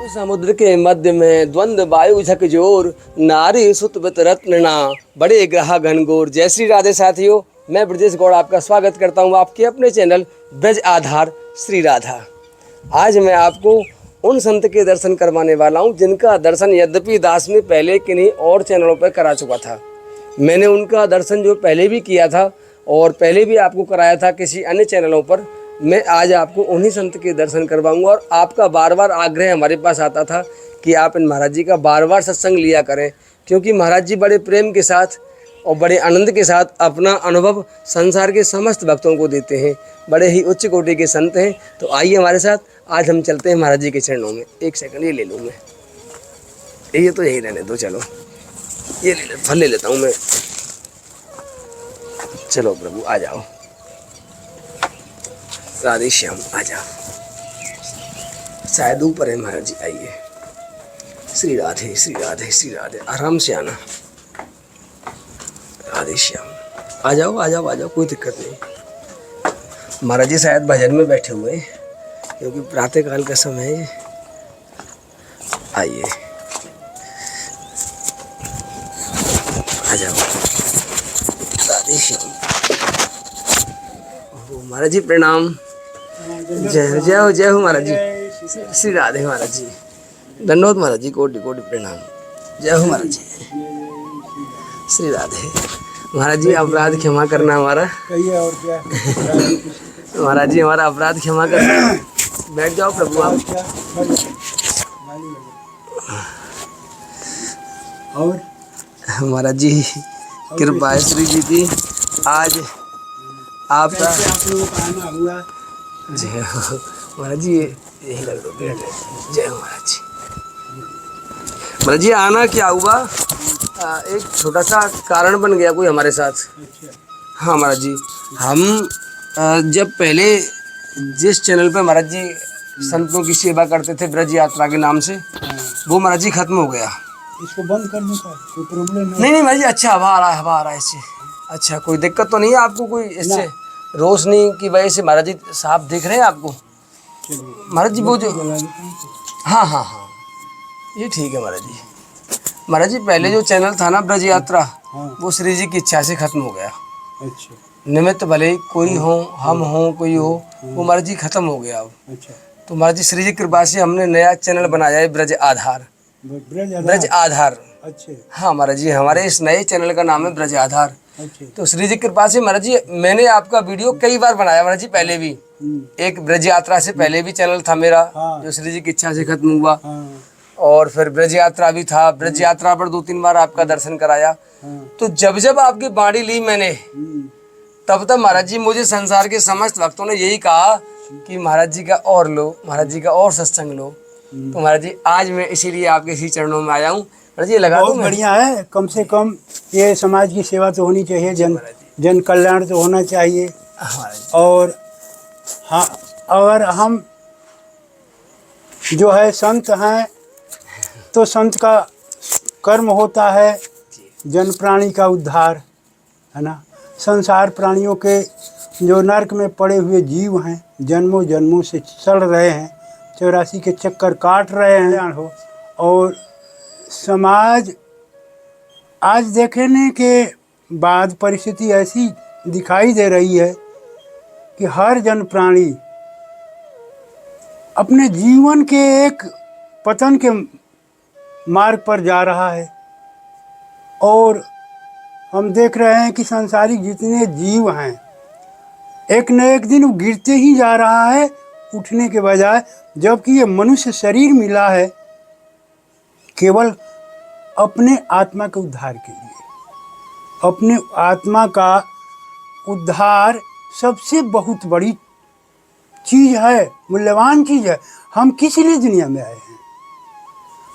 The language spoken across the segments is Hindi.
समुद्र के मध्य में द्वंद्व वायु झकझोर, नारी सुत वित रत्नना, बड़े ग्रह घनघोर। जय श्री राधे साथियों, मैं ब्रजेश गौड़ आपका स्वागत करता हूं आपके अपने चैनल ब्रज आधार श्री राधा। आज मैं आपको उन संत के दर्शन करवाने वाला हूं जिनका दर्शन यद्यपि दास में पहले किन्हीं और चैनलों पर करा चुका था। मैंने उनका दर्शन जो पहले भी किया था और पहले भी आपको कराया था किसी अन्य चैनलों पर। मैं आज आपको उन्हीं संत के दर्शन करवाऊंगा और आपका बार बार आग्रह हमारे पास आता था कि आप इन महाराज जी का बार बार सत्संग लिया करें, क्योंकि महाराज जी बड़े प्रेम के साथ और बड़े आनंद के साथ अपना अनुभव संसार के समस्त भक्तों को देते हैं। बड़े ही उच्च कोटि के संत हैं। तो आइए हमारे साथ, आज हम चलते हैं महाराज जी के चरणों में। एक सेकंड ये ले लूँ मैं, ये तो यही रहने दो, चलो ये ले फल ले लेता हूँ मैं। चलो प्रभु आ जाओ, राधे श्याम आ जाओ। शायद ऊपर है महाराज जी, आइए। श्री राधे श्री राधे श्री राधे, आराम से आना। राधे श्याम आ जाओ आ जाओ आ जाओ, कोई दिक्कत नहीं। महाराज जी शायद भजन में बैठे हुए हैं क्योंकि प्रातः काल का समय है। आइए आ जाओ। राधे श्याम। महाराज जी प्रणाम। जय जय हो महाराज जी। श्री राधे महाराज जी, धन्यवाद महाराज जी, कोटि कोटि प्रणाम। जय हो महाराज जी। श्री राधे महाराज जी, अपराध क्षमा करना हमारा। कहिए और क्या। महाराज जी हमारा अपराध क्षमा करना। बैठ जाओ प्रभु आप। और महाराज जी कृपा है श्री जी की। आज आपका आप लोगों का आना हुआ। जय हो महाराज जी, यही लग दो। जय हो महाराज जी। महाराज जी आना क्या हुआ, एक छोटा सा कारण बन गया कोई हमारे साथ। हाँ महाराज जी, हम जब पहले जिस चैनल पे महाराज जी संतों की सेवा करते थे ब्रज यात्रा के नाम से, वो महाराज जी खत्म हो गया। इसको बंद करने का कोई प्रॉब्लम नहीं नहीं महाराज जी, अच्छा हवा आ रहा है, हवा आ रहा है इससे। अच्छा कोई दिक्कत तो नहीं है आपको कोई इससे? रोशनी की वजह से महाराज जी साफ दिख रहे हैं आपको महाराज जी? वो जो हाँ हाँ हाँ ये ठीक है महाराज जी। महाराज जी पहले जो चैनल था ना ब्रज यात्रा, वो श्री जी की इच्छा से खत्म हो गया। अच्छा। निमित्त भले कोई हो, हम हो, कोई हो, वो महाराज जी खत्म हो गया अब। अच्छा। तो महाराज जी श्री जी कृपा से हमने नया चैनल बनाया है ब्रज आधार। ब्रज आधार। अच्छे। हाँ महाराज जी, हमारे इस नए चैनल का नाम है ब्रज आधार। अच्छे। तो श्री जी कृपा से महाराज जी मैंने आपका वीडियो कई बार बनाया महाराज जी, पहले भी। एक ब्रज यात्रा से पहले भी चैनल था मेरा, जो श्री जी की इच्छा से खत्म हुआ। और फिर ब्रज यात्रा भी था, ब्रज यात्रा पर 2-3 बार आपका दर्शन कराया। तो जब जब आपकी बाणी ली मैंने, तब तक महाराज जी मुझे संसार के समस्त भक्तों ने यही कहा कि महाराज जी का और लो, महाराज जी का और सत्संग लो। तो महाराज जी आज मैं इसीलिए आपके इसी चरणों में आया हूँ। महाराज जी लगा बहुत बढ़िया है। कम से कम ये समाज की सेवा तो होनी चाहिए, जन कल्याण तो होना चाहिए। और हाँ, अगर हम जो है संत हैं तो संत का कर्म होता है जन प्राणी का उद्धार, है ना। संसार प्राणियों के जो नरक में पड़े हुए जीव हैं, जन्मों जन्मों से सड़ रहे हैं, 84 के चक्कर काट रहे हैं हो। और समाज आज देखने के बाद परिस्थिति ऐसी दिखाई दे रही है कि हर जन प्राणी अपने जीवन के एक पतन के मार्ग पर जा रहा है। और हम देख रहे हैं कि सांसारिक जितने जीव हैं, एक न एक दिन वो गिरते ही जा रहा है, उठने के बजाय। जबकि ये मनुष्य शरीर मिला है केवल अपने आत्मा के उद्धार के लिए। अपने आत्मा का उद्धार सबसे बहुत बड़ी चीज़ है, मूल्यवान चीज़ है। हम किस लिए दुनिया में आए हैं?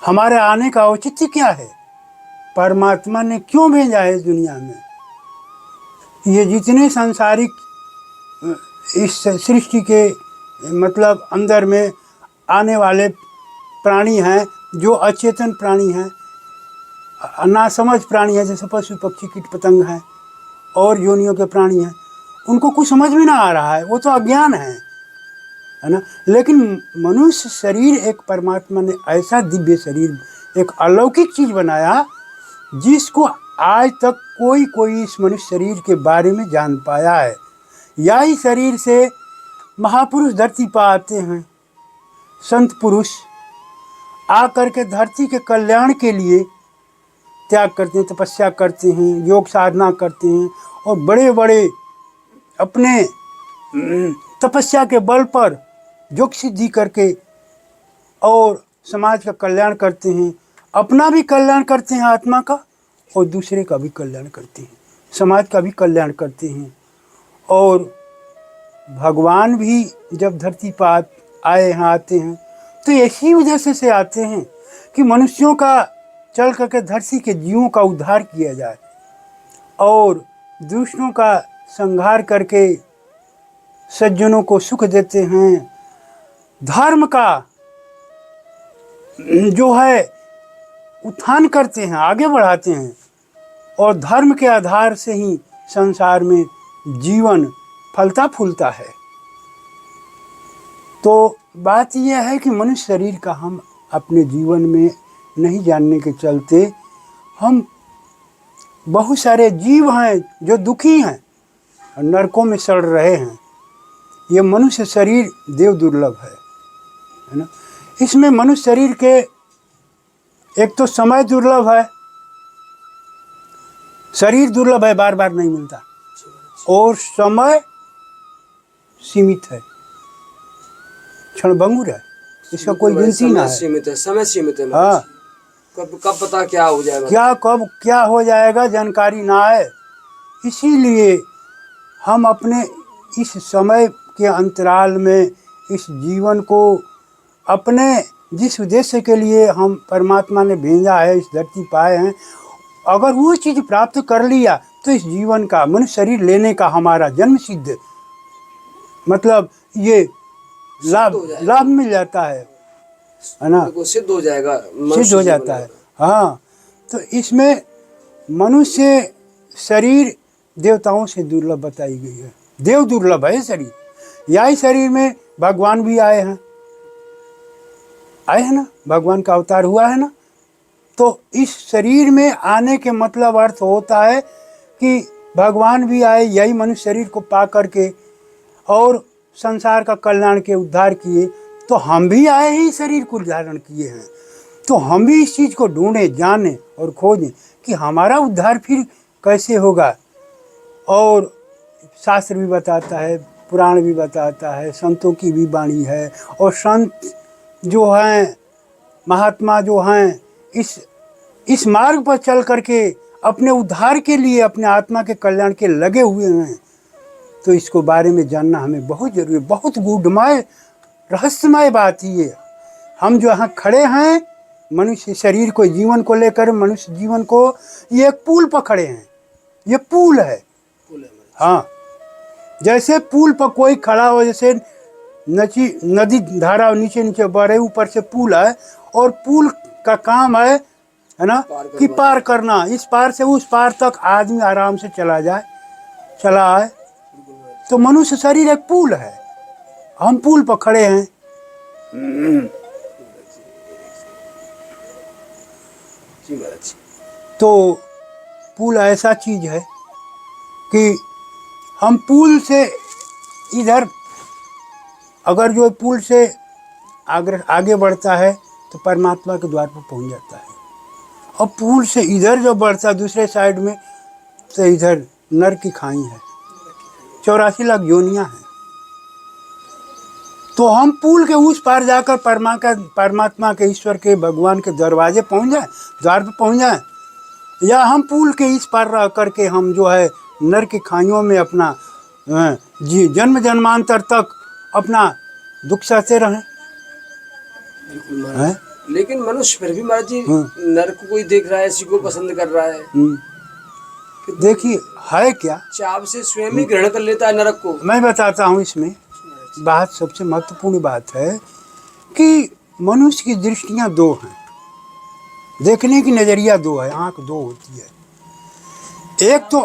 हमारे आने का औचित्य क्या है? परमात्मा ने क्यों भेजा है इस दुनिया में? ये जितने सांसारिक इस सृष्टि के मतलब अंदर में आने वाले प्राणी हैं, जो अचेतन प्राणी हैं, नासमझ प्राणी हैं, जैसे पशु पक्षी कीट पतंग हैं और योनियों के प्राणी हैं, उनको कुछ समझ में ना आ रहा है। वो तो अज्ञान है। है ना। लेकिन मनुष्य शरीर एक परमात्मा ने ऐसा दिव्य शरीर, एक अलौकिक चीज़ बनाया जिसको आज तक कोई इस मनुष्य शरीर के बारे में जान पाया है। यही शरीर से महापुरुष धरती पर आते हैं, संत पुरुष आकर के धरती के कल्याण के लिए त्याग करते हैं, तपस्या करते हैं, योग साधना करते हैं और बड़े बड़े अपने तपस्या के बल पर योग सिद्धि करके और समाज का कल्याण करते हैं, अपना भी कल्याण करते हैं आत्मा का और दूसरे का भी कल्याण करते हैं, समाज का भी कल्याण करते हैं। और भगवान भी जब धरती पर आए हैं, आते हैं तो ऐसी वजह से आते हैं कि मनुष्यों का चल करके धरती के जीवों का उद्धार किया जाए और दुष्टों का संहार करके सज्जनों को सुख देते हैं। धर्म का जो है उत्थान करते हैं, आगे बढ़ाते हैं और धर्म के आधार से ही संसार में जीवन फलता फूलता है। तो बात यह है कि मनुष्य शरीर का हम अपने जीवन में नहीं जानने के चलते हम बहुत सारे जीव हैं जो दुखी हैं, नरकों में सड़ रहे हैं। ये मनुष्य शरीर देव दुर्लभ है ना। इसमें मनुष्य शरीर के एक तो समय दुर्लभ है, शरीर दुर्लभ है, बार बार नहीं मिलता, और समय सीमित है, क्षणभंगुर है, इसका कोई गिनती ना है। सीमित है, समय सीमित है। हाँ, कब पता क्या हो जाएगा, क्या कब क्या हो जाएगा जानकारी ना है। इसीलिए हम अपने इस समय के अंतराल में इस जीवन को अपने जिस उद्देश्य के लिए हम परमात्मा ने भेजा है, इस धरती पाए हैं, अगर वो चीज़ प्राप्त कर लिया तो इस जीवन का मनुष्य शरीर लेने का हमारा जन्म सिद्ध मतलब ये लाभ मिल जाता है ना, सिद्ध हो जाएगा, सिद्ध हो जाता है। हाँ, तो इसमें मनुष्य शरीर देवताओं से दुर्लभ बताई गई है, देव दुर्लभ है शरीर। यही शरीर में भगवान भी आए हैं ना, भगवान का अवतार हुआ है ना। तो इस शरीर में आने के मतलब अर्थ होता है कि भगवान भी आए यही मनुष्य शरीर को पा करके और संसार का कल्याण के उद्धार किए, तो हम भी आए ही शरीर को धारण किए हैं। तो हम भी इस चीज़ को ढूंढें, जानें और खोजें कि हमारा उद्धार फिर कैसे होगा। और शास्त्र भी बताता है, पुराण भी बताता है, संतों की भी वाणी है, और संत जो हैं, महात्मा जो हैं, इस मार्ग पर चल करके अपने उद्धार के लिए, अपने आत्मा के कल्याण के लगे हुए हैं। तो इसको बारे में जानना हमें बहुत जरूरी है। बहुत गूढ़मय रहस्यमय बात ये। हम जो यहाँ खड़े हैं मनुष्य शरीर को, जीवन को लेकर, मनुष्य जीवन को, ये एक पुल पर खड़े हैं, ये पुल है। हाँ, जैसे पुल पर कोई खड़ा हो, जैसे नदी धारा नीचे नीचे बह रही, ऊपर से पुल है और पुल का काम है ना कि पार करना, इस पार से उस पार तक आदमी आराम से चला आए। तो मनुष्य शरीर एक पुल है, हम पुल पर खड़े हैं। तो पुल ऐसा चीज है कि हम पुल से इधर, अगर जो पुल से आगे बढ़ता है तो परमात्मा के द्वार पर पहुंच जाता है, और पुल से इधर जो बढ़ता है दूसरे साइड में, तो इधर नर की खाई है, 84 लाख योनियां हैं। तो हम पुल के उस पार जाकर परमात्मा के, ईश्वर के, भगवान के दरवाजे पहुंच जाए, द्वार पर पहुंच जाए, या हम पुल के इस पार रह करके हम जो है नर की खाइयों में अपना जन्म जन्मांतर तक अपना दुख सहते रहें। लेकिन मनुष्य फिर भी महाराज जी नरक को कोई देख रहा है, इसी को पसंद कर रहा है। देखिए है क्या, चाव से स्वयं ही ग्रहण कर लेता है नरक को। मैं बताता हूँ। इसमें बात सबसे महत्वपूर्ण बात है कि मनुष्य की दृष्टियाँ दो हैं, देखने की नजरिया दो है, आंख दो होती है। एक तो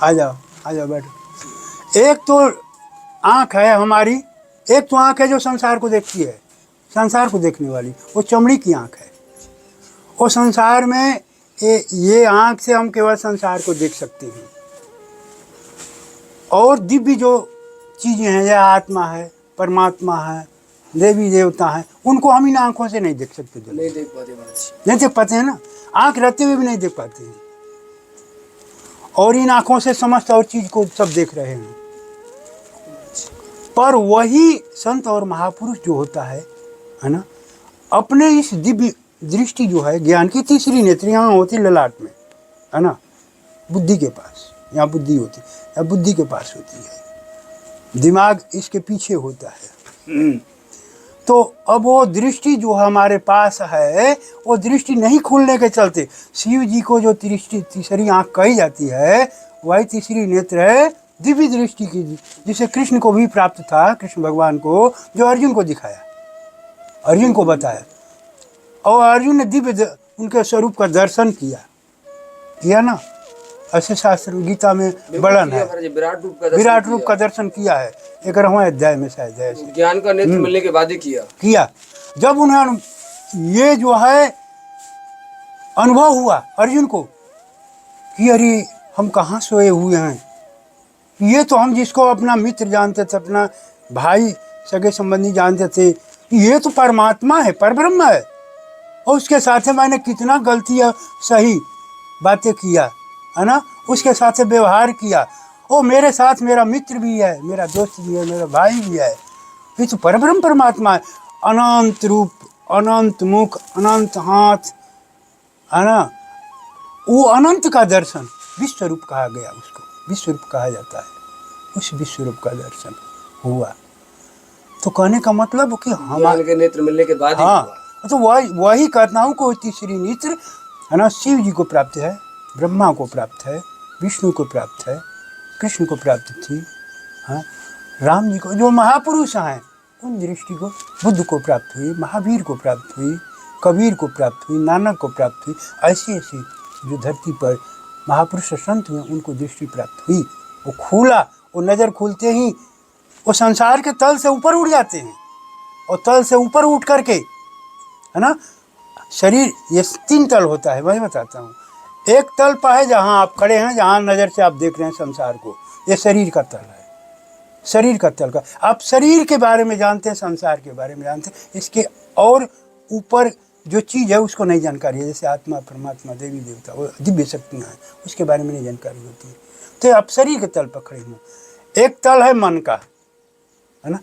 आ जाओ बैठो। एक तो आँख है हमारी, एक तो आँख है जो संसार को देखती है, संसार को देखने वाली, वो चमड़ी की आँख है। वो संसार में ये आँख से हम केवल संसार को देख सकते हैं, और दिव्य जो चीज़ें हैं, या आत्मा है, परमात्मा है, देवी देवता हैं, उनको हम इन आँखों से नहीं देख सकते, नहीं देख पाते महाराज। नहीं देख पाते हैं ना, आँख रहते हुए भी नहीं देख पाते हैं, और इन आँखों से समस्त और चीज़ को सब देख रहे हैं। पर वही संत और महापुरुष जो होता है ना, अपने इस दिव्य दृष्टि जो है, ज्ञान की तीसरी नेत्र यहाँ होती ललाट में, है ना, बुद्धि के पास, यहाँ बुद्धि होती है, या बुद्धि के पास होती है, दिमाग इसके पीछे होता है। तो अब वो दृष्टि जो हमारे पास है, वो दृष्टि नहीं खुलने के चलते शिव जी को जो तीसरी आँख कही जाती है, वही तीसरी नेत्र है दिव्य दृष्टि की, जिसे कृष्ण को भी प्राप्त था, कृष्ण भगवान को, जो अर्जुन को दिखाया, अर्जुन को बताया, और अर्जुन ने दिव्य उनके स्वरूप का दर्शन किया ना। ऐसे शास्त्र गीता में वर्णन है, विराट रूप का दर्शन किया है, 11वें अध्याय में शायद है। ज्ञान का नेत्र मिलने के बाद ही किया। जब उन्हें ये जो है अनुभव हुआ अर्जुन को कि अरे हम कहाँ सोए हुए हैं, ये तो हम जिसको अपना मित्र जानते थे, अपना भाई सगे संबंधी जानते थे, ये तो परमात्मा है, परब्रह्म है, और उसके साथ मैंने कितना गलतियाँ सही बातें किया, है ना, उसके साथ व्यवहार किया, और मेरे साथ मेरा मित्र भी है, मेरा दोस्त भी है, मेरा भाई भी है, ये तो परब्रह्म परमात्मा है, अनंत रूप, अनंत मुख, अनंत हाथ, है ना, वो अनंत का दर्शन विश्व रूप कहा गया, उसको विश्व रूप कहा जाता है, उस विश्व रूप का दर्शन हुआ। तो कहने का मतलब कि हमारे के नेत्र मिलने के बाद हाँ, तो वही कहता हूँ को तीसरी नेत्र, है ना, शिव जी को प्राप्त है, ब्रह्मा को प्राप्त है, विष्णु को प्राप्त है, कृष्ण को प्राप्त थी, हाँ, राम जी को, जो महापुरुष हैं उन दृष्टि को, बुद्ध को प्राप्त हुई, महावीर को प्राप्त हुई, कबीर को प्राप्त हुई, नानक को प्राप्त हुई, ऐसे ऐसे जो धरती पर महापुरुष संत हुए उनको दृष्टि प्राप्त हुई। वो खुला, वो नज़र खुलते ही वो संसार के तल से ऊपर उठ जाते हैं, और तल से ऊपर उठ करके, है ना, शरीर, ये 3 तल होता है, मैं बताता हूँ। एक तल पर है जहाँ आप खड़े हैं, जहाँ नज़र से आप देख रहे हैं संसार को, ये शरीर का तल है, शरीर का तल का, आप शरीर के बारे में जानते हैं, संसार के बारे में जानते हैं, इसके और ऊपर जो चीज़ है उसको नहीं जानकारी है, जैसे आत्मा, परमात्मा, देवी देवता, वो दिव्य शक्तियाँ हैं, उसके बारे में नहीं जानकारी होती है। तो आप शरीर के तल पर खड़े हैं। एक तल है मन का, है ना,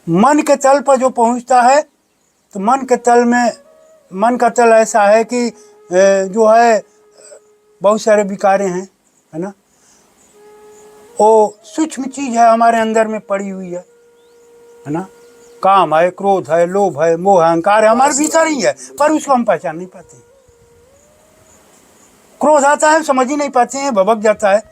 मन के तल पर जो पहुँचता है, तो मन के तल में, मन का तल ऐसा है कि जो है बहुत सारे विकारें हैं, है ना, वो सूक्ष्म चीज़ है, हमारे अंदर में पड़ी हुई है ना, काम है, क्रोध है, लोभ है, मोह है, अहंकार है, हमारे भीतर ही है, पर उसको हम पहचान नहीं पाते। क्रोध आता है, समझ ही नहीं पाते हैं, भभक जाता है,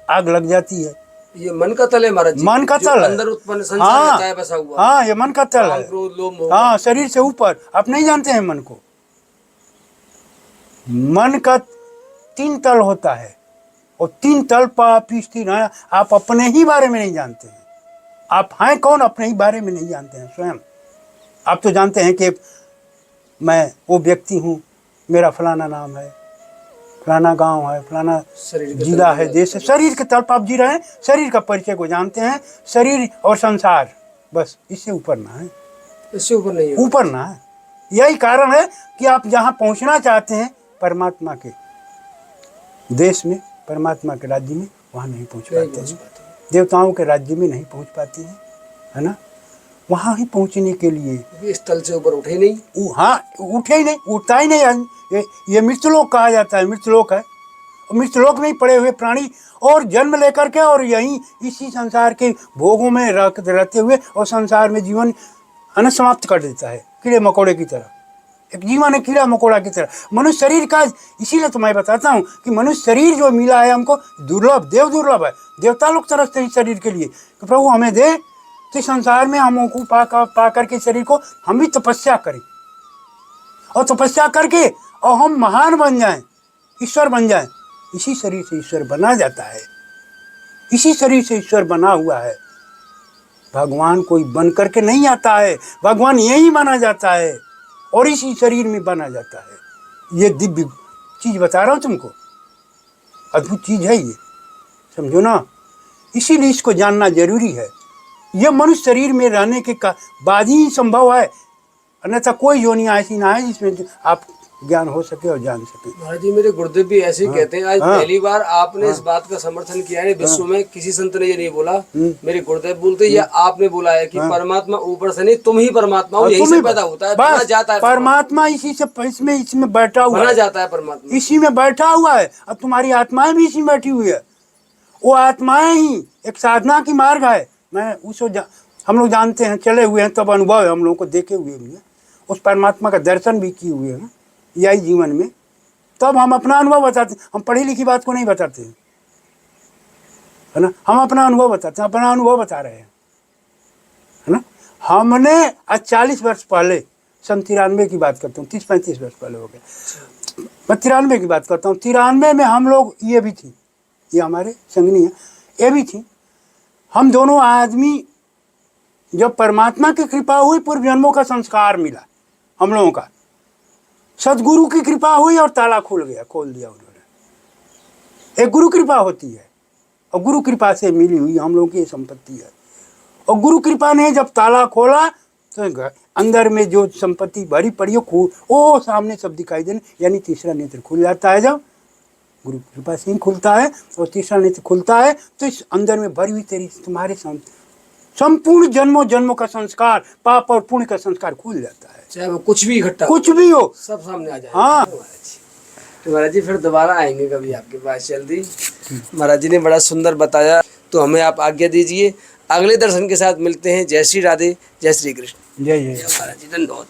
आग लग जाती है। ये मन का तल है महाराज जी, मन का तल है, अंदर उत्पन्न संसार रहता है बसा हुआ। हाँ, ये मन का तल है, क्रोध, लोभ, मोह। हाँ, शरीर से ऊपर आप नहीं जानते हैं मन को। मन का 3 तल होता है, और 3 तल पर आप स्थिर हैं, आप अपने ही बारे में नहीं जानते हैं, आप हैं कौन, अपने ही बारे में नहीं जानते हैं स्वयं। आप तो जानते हैं कि मैं वो व्यक्ति हूँ, मेरा फलाना नाम है, फलाना गांव है, फलाना जिला है, देश है, शरीर के तल पर आप जी रहे हैं, शरीर का परिचय को जानते हैं, शरीर और संसार, बस इससे ऊपर ना है, इससे ऊपर नहीं है, ऊपर ना है। यही कारण है कि आप जहाँ पहुँचना चाहते हैं परमात्मा के देश में, परमात्मा के राज्य में, वहाँ नहीं पहुँच पाते हैं, देवताओं के राज्य में नहीं पहुँच पाते हैं, है ना। वहाँ ही पहुँचने के लिए इस तल से ऊपर उठे ही नहीं, हाँ, उठे ही नहीं, उठता ही नहीं। ये मृत्यलोक कहा जाता है, मृत्यलोक है, मृत्यलोक में ही पड़े हुए प्राणी, और जन्म लेकर के, और यहीं इसी संसार के भोगों में रहते हुए, और संसार में जीवन अनंत समाप्त कर देता है, कीड़े मकोड़े की तरह। एक जीवन है कीड़ा मकोड़ा की तरह मनुष्य शरीर का। इसीलिए तो मैं बताता हूँ कि मनुष्य शरीर जो मिला है हमको दुर्लभ, देव दुर्लभ है। देवता लोग तरसते हैं शरीर के लिए कि प्रभु हमें दे, तो संसार में हमको पा करके शरीर को हम भी तपस्या करें, और तपस्या करके और हम महान बन जाएं, ईश्वर बन जाएं। इसी शरीर से ईश्वर बना जाता है, इसी शरीर से ईश्वर बना हुआ है। भगवान कोई बन करके नहीं आता है, भगवान यही माना जाता है और इसी शरीर में बना जाता है। ये दिव्य चीज बता रहा हूँ तुमको, अद्भुत चीज है ये, समझो ना। इसीलिए इसको जानना जरूरी है। ये मनुष्य शरीर में रहने के बाद ही संभव है, अन्यथा कोई योनियां ऐसी ना है जिसमें आप ज्ञान हो सके और जान सके। महाराज जी मेरे गुरुदेव भी ऐसे ही कहते हैं। आज पहली बार आपने इस बात का समर्थन किया है। विश्व में किसी संत ने ये नहीं बोला, मेरे गुरुदेव बोलते ये आपने बोला है कि परमात्मा ऊपर से नहीं, तुम ही परमात्मा हो, यही से पैदा होता है, बना जाता है परमात्मा। इसी से इसमें बैठा हुआ बना जाता है परमात्मा, इसी में बैठा हुआ है। अब तुम्हारी आत्माएं भी इसी में बैठी हुई है। वो आत्माएं ही एक साधना की मार्ग है। मैं उसको हम लोग जानते हैं, चले हुए हैं, तब अनुभव है हम लोगों को, देखे हुए भी हैं, उस परमात्मा का दर्शन भी किए हुए हैं यही जीवन में। तब हम अपना अनुभव बताते हैं, हम पढ़ी लिखी बात को नहीं बताते हैं, है ना। हम अपना अनुभव बताते हैं, अपना अनुभव बता रहे हैं, है ना। हमने आज 40 वर्ष पहले, सन 93 की बात करता हूँ, 30-35 वर्ष पहले हो गए, मैं 93 की बात करता हूँ। 93 में हम लोग, ये भी थी, ये हमारे संगनी है, ये भी थी, हम दोनों आदमी, जब परमात्मा की कृपा हुई, पूर्व जन्मों का संस्कार मिला हम लोगों का, सदगुरु की कृपा हुई और ताला खोल दिया उन्होंने। एक गुरु कृपा होती है और गुरु कृपा से मिली हुई हम लोगों की ये संपत्ति है। और गुरु कृपा ने जब ताला खोला तो अंदर में जो संपत्ति भरी पड़ी वो सामने सब दिखाई देने, यानी तीसरा नेत्र खुल जाता है। जब गुरु कृपा से ही खुलता है और तीसरा नेत्र खुलता है तो इस अंदर में भरी हुई तेरी तुम्हारे संपूर्ण जन्मों का संस्कार, पाप और पुण्य का संस्कार खुल जाता है। चाहे वो कुछ भी इकट्ठा, कुछ भी हो, सब सामने आ जाए। हाँ तो महाराज जी फिर दोबारा आएंगे कभी आपके पास जल्दी। महाराज जी ने बड़ा सुंदर बताया, तो हमें आप आज्ञा दीजिए, अगले दर्शन के साथ मिलते हैं। जय श्री राधे, जय श्री कृष्ण। जय जय महाराज जी धन्यवाद।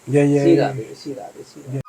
जय जय श्री राधे, श्री राधे, श्री राधे।